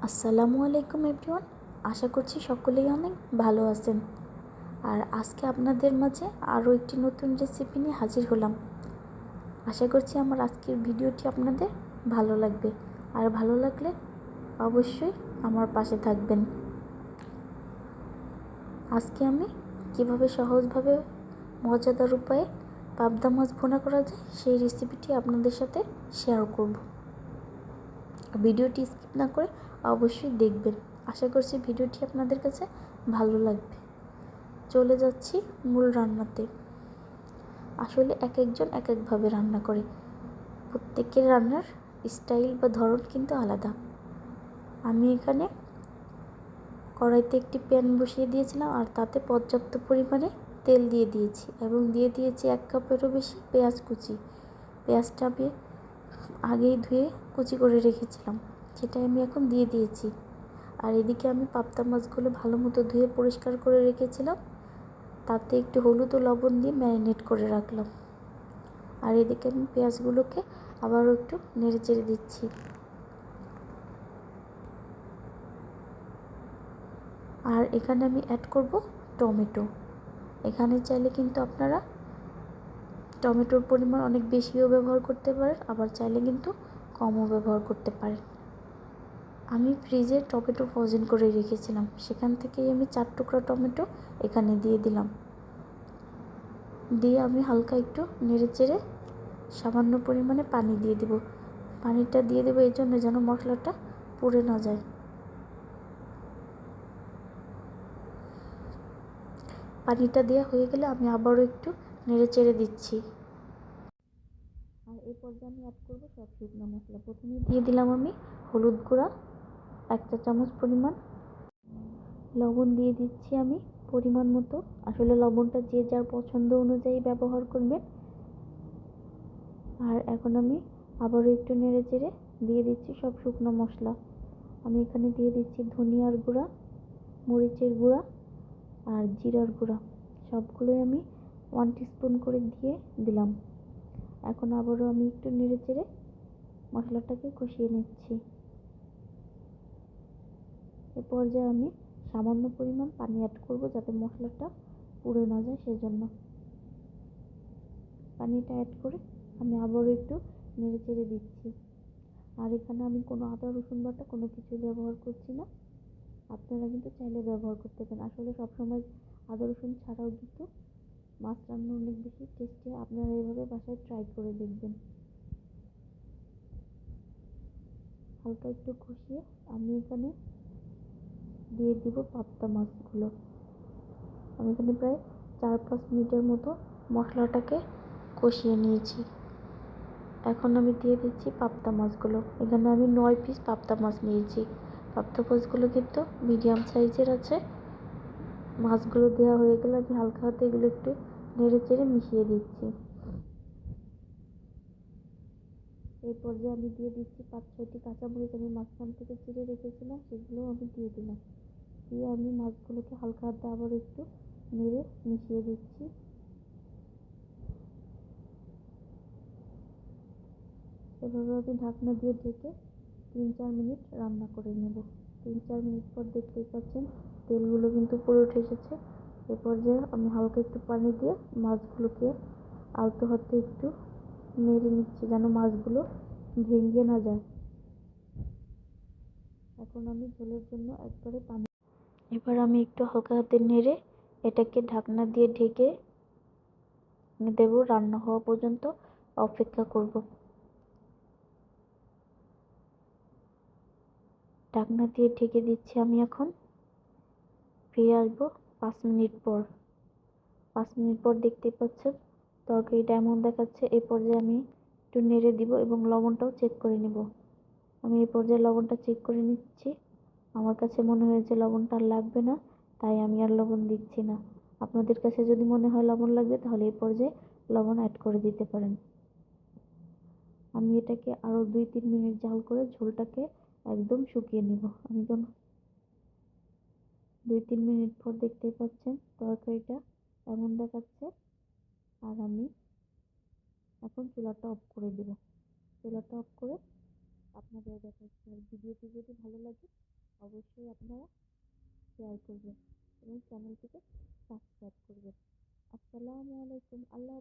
আসসালামু আলাইকুম এভরিওয়ান। আশা করছি সকলেই অনেক ভালো আছেন। আর আজকে আপনাদের মাঝে আরও একটি নতুন রেসিপি নিয়ে হাজির হলাম। আশা করছি আমার আজকের ভিডিওটি আপনাদের ভালো লাগবে, আর ভালো লাগলে অবশ্যই আমার পাশে থাকবেন। আজকে আমি কিভাবে সহজভাবে মজাদার উপায়ে পাবদা মাছ ভুনা করা যায় সেই রেসিপিটি আপনাদের সাথে শেয়ার করব। ভিডিওটি স্কিপ না করে অবশ্যই দেখবেন। আশা করছি ভিডিওটি আপনাদের কাছে ভালো লাগবে। চলে যাচ্ছি মূল রান্নাতে। আসলে এক একজন এক একভাবে রান্না করে, প্রত্যেকের রান্নার স্টাইল বা ধরন কিন্তু আলাদা। আমি এখানে কড়াইতে একটি প্যান বসিয়ে দিয়েছিলাম, আর তাতে পর্যাপ্ত পরিমাণে তেল দিয়ে দিয়েছি এবং দিয়ে দিয়েছি 1 কাপেরও বেশি পেঁয়াজ কুচি। পেঁয়াজটা আমি আগেই ধুয়ে কুচি করে রেখেছিলাম, সেটা আমি এখন দিয়ে দিয়েছি। আর এদিকে আমি পাবদা মাছগুলো ভালো মতো ধুয়ে পরিষ্কার করে রেখেছিলাম, তাতে একটু হলুদ ও লবণ দিয়ে ম্যারিনেট করে রাখলাম। আর এদিকে আমি পেঁয়াজগুলোকে আবারও একটু নেড়ে চেড়ে দিচ্ছি। আর এখানে আমি অ্যাড করব টমেটো। এখানে চাইলে কিন্তু আপনারা টমেটোর পরিমাণ অনেক বেশিও ব্যবহার করতে পারেন, আবার চাইলে কিন্তু কমও ব্যবহার করতে পারেন। আমি ফ্রিজে টমেটো ফ্রোজেন করে রেখেছিলাম, সেখান থেকেই আমি 4 টুকরা টমেটো এখানে দিয়ে দিলাম। দিয়ে আমি হালকা একটু নেড়ে চেড়ে সামান্য পরিমাণে পানি দিয়ে দেব। পানিটা দিয়ে দেবো এই জন্য যেন মশলাটা পুড়ে না যায়। পানিটা দেওয়া হয়ে গেলে আমি আবারও একটু নেড়ে চেড়ে দিচ্ছি। আর এই পর্যায়ে আমি অ্যাড করবো সব শুকনো মশলা। প্রথমে দিয়ে দিলাম আমি হলুদ গুঁড়া 1 চা চামচ পরিমাণ, লবণ দিয়ে দিচ্ছি আমি পরিমাণ মতো। আসলে লবণটা যে যার পছন্দ অনুযায়ী ব্যবহার করবেন। আর এখন আমি আবারও একটু নেড়ে চেড়ে দিয়ে দিচ্ছি সব শুকনো মশলা। আমি এখানে দিয়ে দিচ্ছি ধনিয়ার গুঁড়া, মরিচের গুঁড়া আর জিরার গুঁড়া, সবগুলোই আমি 1 টিস্পুন করে দিয়ে দিলাম। এখন আবারও আমি একটু নেড়ে চেড়ে মশলাটাকে কষিয়ে নিচ্ছি। এ পর্যায়ে আমি সামান্য পরিমাণ পানি অ্যাড করব, যাতে মশলাটা পুড়ে না যায় সেজন্য। পানিটা অ্যাড করে আমি আবারও একটু নেড়ে চেড়ে দিচ্ছি। আর এখানে আমি কোনো আদা রসুন বাটা কোনো কিছু ব্যবহার করছি না। আপনারা কিন্তু চাইলে ব্যবহার করতে পারেন। আসলে সবসময় আদা রসুন ছাড়াও কিন্তু মাছ রান্না অনেক বেশি টেস্টি। আপনারা এইভাবে বাসায় ট্রাই করে দেখবেন। হালকা একটু কষিয়ে আমি এখানে দিয়ে দিব পাবদা মাছগুলো। আমি এখানে প্রায় 4-5 মিনিটের মতো মশলাটাকে কষিয়ে নিয়েছি। এখন আমি দিয়ে দিচ্ছি পাবদা মাছগুলো। এখানে আমি 9 পিস পাবদা মাছ নিয়েছি। পাবদা মাছগুলো কিন্তু মিডিয়াম সাইজের আছে। মাছগুলো দেওয়া হয়ে গেলে আমি হালকা হাতে এগুলো একটু নেড়ে চেড়ে মিশিয়ে দিচ্ছি। এই পর্যায়ে আমি দিয়ে দিচ্ছি 5-6টি কাঁচামরিচ আমি মাঝখান থেকে চিড়ে রেখেছিলাম, সেগুলো আমি দিয়ে দিলাম। দিয়ে আমি মাছগুলোকে হালকা হাতে আবার একটু নেড়ে মিশিয়ে দিচ্ছি। এভাবে আমি ঢাকনা দিয়ে ঢেকে 3-4 মিনিট রান্না করে নেব। 3-4 মিনিট পর দেখতেই পাচ্ছেন তেলগুলো কিন্তু পুরো উঠে এসেছে। এ পর্যায়ে আমি হালকা একটু পানি দিয়ে মাছগুলোকে আলতো হাতে একটু নেড়ে নিচ্ছি, যেন মাছগুলো ভেঙে না যায়। এখন আমি ঝোলের জন্য একবারে পানি, এবার আমি একটু হালকা হাতে নেড়ে এটাকে ঢাকনা দিয়ে ঢেকে দেব। রান্না হওয়া পর্যন্ত অপেক্ষা করব। ঢাকনা দিয়ে ঢেকে দিচ্ছি আমি। এখন ফিরে আসবো 5 মিনিট পর। 5 মিনিট পর দেখতেই পাচ্ছেন তরকারিটা এমন দেখাচ্ছে। এই পর্যায়ে আমি একটু নেড়ে দিব এবং লবণটাও চেক করে নিব। আমি এই পর্যায়ে লবণটা চেক করে নিচ্ছি। আমার কাছে মনে হয়েছে লবণটা আর লাগবে না, তাই আমি আর লবণ দিচ্ছি না। আপনাদের কাছে যদি মনে হয় লবণ লাগবে, তাহলে এই পর্যায়ে লবণ অ্যাড করে দিতে পারেন। আমি এটাকে আরও 2-3 মিনিট জাল করে ঝোলটাকে একদম শুকিয়ে নিব। আমি 2-3 মিনিট পর দেখতেই পাচ্ছেন তরকারিটা এমন দেখাচ্ছে। আর আমি এখন চুলাটা অফ করে দেব। চুলাটা অফ করে আপনার আপনাদের দেখা হচ্ছে। আর ভিডিওটি যদি ভালো লাগে অবশ্যই আপনারা শেয়ার করবেন এবং চ্যানেলটিকে সাবস্ক্রাইব করবেন। আসসালামু আলাইকুম। আল্লাহ